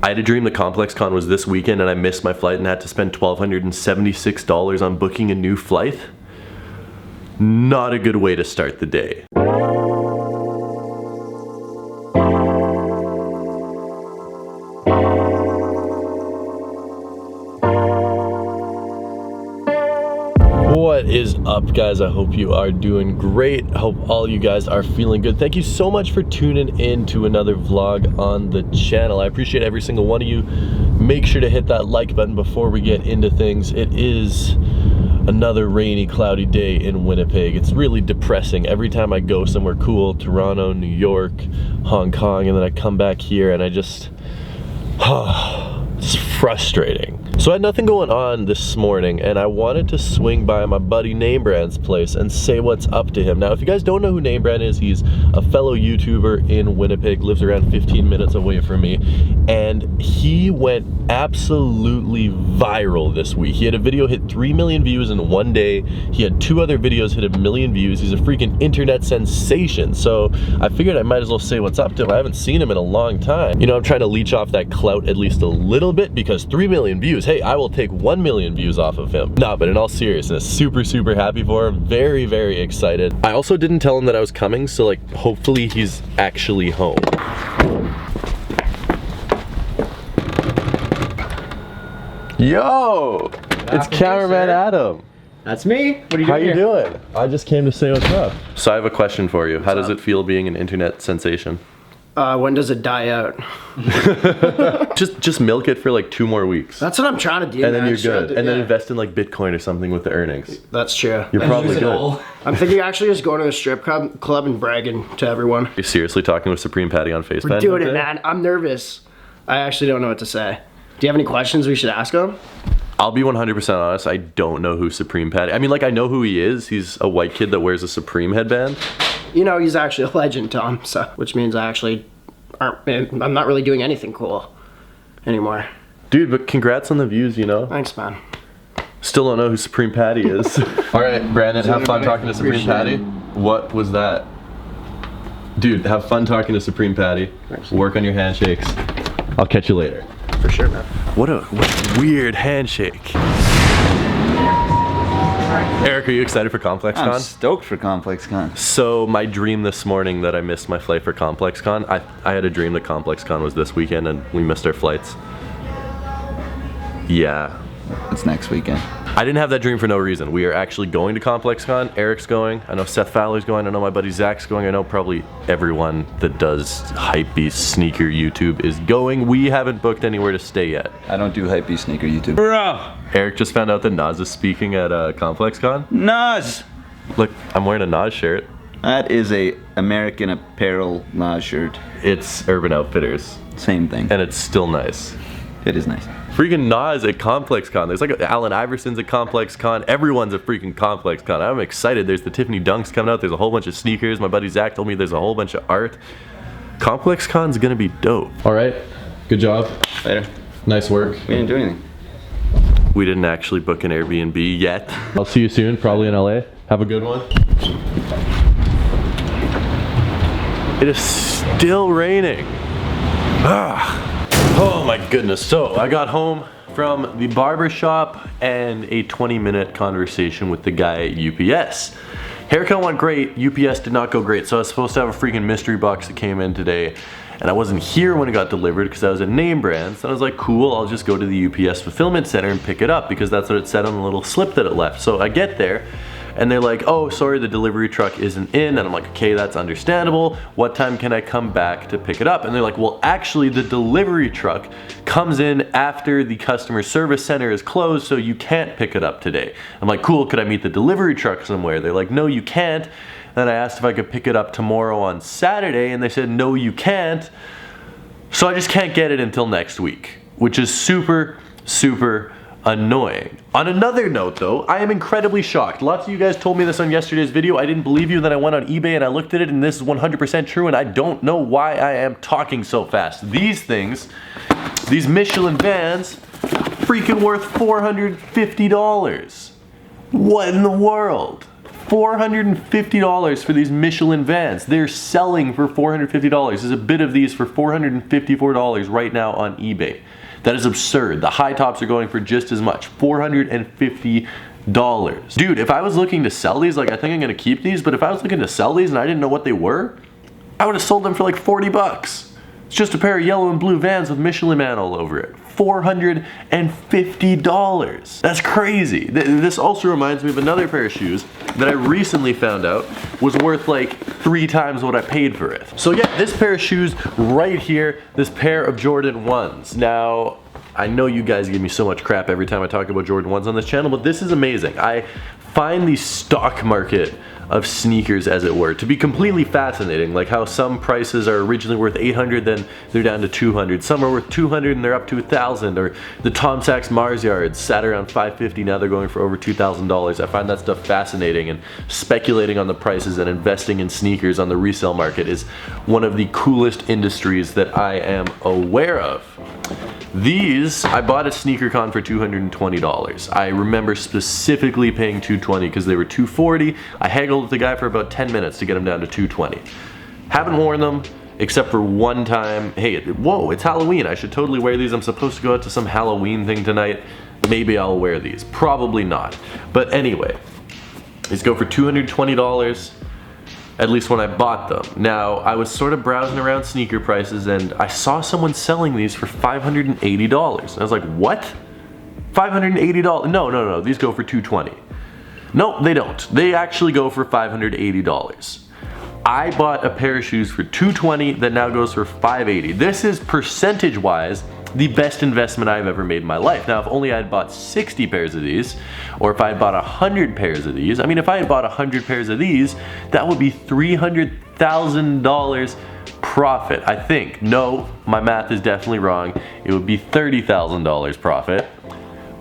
I had a dream that ComplexCon was this weekend and I missed my flight and had to spend $1,276 on booking a new flight. Not a good way to start the day. What is up, guys? I hope you are doing great. I hope all you guys are feeling good. Thank you so much for tuning in to another vlog on the channel. I appreciate every single one of you. Make sure to hit that like button before we get into things. It is another rainy, cloudy day in Winnipeg. It's really depressing. Every time I go somewhere cool, Toronto, New York, Hong Kong, and then I come back here and I just, it's frustrating. So I had nothing going on this morning and I wanted to swing by my buddy Namebrand's place and say what's up to him. Now, if you guys don't know who Namebrand is, he's a fellow YouTuber in Winnipeg, lives around 15 minutes away from me, and he went absolutely viral this week. He had a video hit 3 million views in one day. He had 2 other videos hit 1 million views. He's a freaking internet sensation. So I figured I might as well say what's up to him. I haven't seen him in a long time. You know, I'm trying to leech off that clout at least a little bit because 3 million views, hey, I will take 1 million views off of him. No, but in all seriousness, super happy for him. Very excited. I also didn't tell him that I was coming, so like hopefully he's actually home. Yo, it's cameraman Adam. That's me. What are you doing? How you doing? I just came to say what's up. So I have a question for you. How does it feel being an internet sensation? When does it die out? just milk it for like 2 more weeks. That's what I'm trying to do. And then you're good. And then invest in like Bitcoin or something with the earnings. That's true. You're probably good. I'm thinking actually just going to a strip club and bragging to everyone. You're seriously talking with Supreme Patty on FaceTime? We're doing it, man. I'm nervous. I actually don't know what to say. Do you have any questions we should ask him? I'll be 100% honest, I don't know who Supreme Patty. I mean, like, I know who he is. He's a white kid that wears a Supreme headband. You know, he's actually a legend, Tom, so, which means I'm not really doing anything cool anymore. Dude, but congrats on the views, you know? Thanks, man. Still don't know who Supreme Patty is. All right, Brandon, have fun talking to Supreme Patty. What was that? Dude, have fun talking to Supreme Patty. Thanks. Work on your handshakes. I'll catch you later. For sure, man. What a weird handshake. Eric, are you excited for ComplexCon? I'm stoked for ComplexCon. So my dream this morning that I missed my flight for ComplexCon, I had a dream that ComplexCon was this weekend and we missed our flights. Yeah. It's next weekend. I didn't have that dream for no reason. We are actually going to ComplexCon. Eric's going. I know Seth Fowler's going. I know my buddy Zach's going. I know probably everyone that does hypebeast sneaker YouTube is going. We haven't booked anywhere to stay yet. I don't do hypebeast sneaker YouTube. Bro! Eric just found out that Nas is speaking at ComplexCon. Nas! Look, I'm wearing a Nas shirt. That is a American Apparel Nas shirt. It's Urban Outfitters. Same thing. And it's still nice. It is nice. Freaking Nas at ComplexCon. There's like Allen Iverson's at ComplexCon. Everyone's at freaking ComplexCon. I'm excited. There's the Tiffany Dunks coming out. There's a whole bunch of sneakers. My buddy Zach told me there's a whole bunch of art. ComplexCon's gonna be dope. All right. Good job. Later. Nice work. We didn't do anything. We didn't actually book an Airbnb yet. I'll see you soon, probably in LA. Have a good one. It is still raining. Oh my goodness. So I got home from the barber shop and a 20-minute conversation with the guy at UPS. Haircut went great, UPS did not go great. So I was supposed to have a freaking mystery box that came in today and I wasn't here when it got delivered because I was at Namebrand's. And I was like, cool, I'll just go to the UPS fulfillment center and pick it up because that's what it said on the little slip that it left. So I get there and they're like, oh, sorry, the delivery truck isn't in. And I'm like, okay, that's understandable. What time can I come back to pick it up? And they're like, well, actually the delivery truck comes in after the customer service center is closed, so you can't pick it up today. I'm like, cool, could I meet the delivery truck somewhere? They're like, no, you can't. Then I asked if I could pick it up tomorrow on Saturday, and they said, no, you can't. So I just can't get it until next week, which is super annoying. On another note though, I am incredibly shocked. Lots of you guys told me this on yesterday's video. I didn't believe you, then I went on eBay and I looked at it and this is 100% true and I don't know why I am talking so fast. These things, these Michelin vans, freaking worth $450. What in the world? $450 for these Michelin vans. They're selling for $450. There's a bit of these for $454 right now on eBay. That is absurd. The high tops are going for just as much, $450. Dude, if I was looking to sell these, like I think I'm gonna keep these, but if I was looking to sell these and I didn't know what they were, I would have sold them for like 40 bucks. It's just a pair of yellow and blue Vans with Michelin Man all over it. $450. That's crazy. This also reminds me of another pair of shoes that I recently found out was worth like 3 times what I paid for it. So yeah, this pair of shoes right here, this pair of Jordan 1s. Now, I know you guys give me so much crap every time I talk about Jordan 1s on this channel, but this is amazing. I find the stock market of sneakers, as it were, to be completely fascinating. Like how some prices are originally worth $800, then they're down to $200. Some are worth $200 and they're up to $1,000. Or the Tom Sachs Mars Yards sat around $550, now they're going for over $2,000. I find that stuff fascinating, and speculating on the prices and investing in sneakers on the resale market is one of the coolest industries that I am aware of. These, I bought at SneakerCon for $220. I remember specifically paying $220 because they were $240. I haggled with the guy for about 10 minutes to get them down to $220. Haven't worn them except for one time. Hey, whoa, it's Halloween. I should totally wear these. I'm supposed to go out to some Halloween thing tonight. Maybe I'll wear these. Probably not. But anyway, these go for $220. At least when I bought them. Now, I was sort of browsing around sneaker prices and I saw someone selling these for $580. And I was like, what? $580? No, these go for $220. No, they don't. They actually go for $580. I bought a pair of shoes for $220 that now goes for $580. This is percentage-wise the best investment I've ever made in my life. Now, if only I had bought 60 pairs of these, or if I had bought 100 pairs of these, I mean, if I had bought 100 pairs of these, that would be $300,000 profit, I think. No, my math is definitely wrong. It would be $30,000 profit,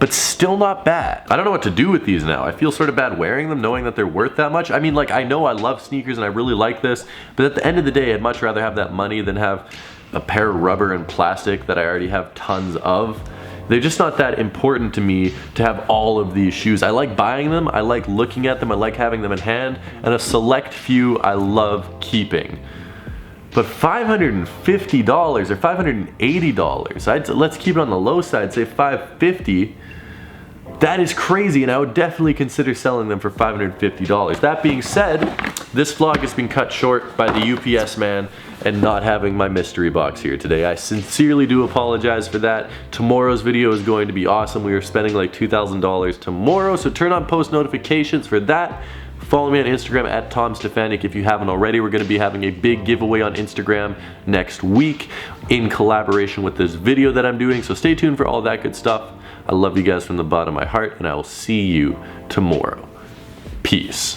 but still not bad. I don't know what to do with these now. I feel sort of bad wearing them, knowing that they're worth that much. I mean, like, I know I love sneakers and I really like this, but at the end of the day, I'd much rather have that money than have a pair of rubber and plastic that I already have tons of. They're just not that important to me to have all of these shoes. I like buying them, I like looking at them, I like having them in hand, and a select few I love keeping. But $550 or $580, let's keep it on the low side, say $550. That is crazy, and I would definitely consider selling them for $550. That being said, this vlog has been cut short by the UPS man and not having my mystery box here today. I sincerely do apologize for that. Tomorrow's video is going to be awesome. We are spending like $2,000 tomorrow, so turn on post notifications for that. Follow me on Instagram at Tom Stefanik if you haven't already. We're going to be having a big giveaway on Instagram next week in collaboration with this video that I'm doing, so stay tuned for all that good stuff. I love you guys from the bottom of my heart, and I will see you tomorrow. Peace.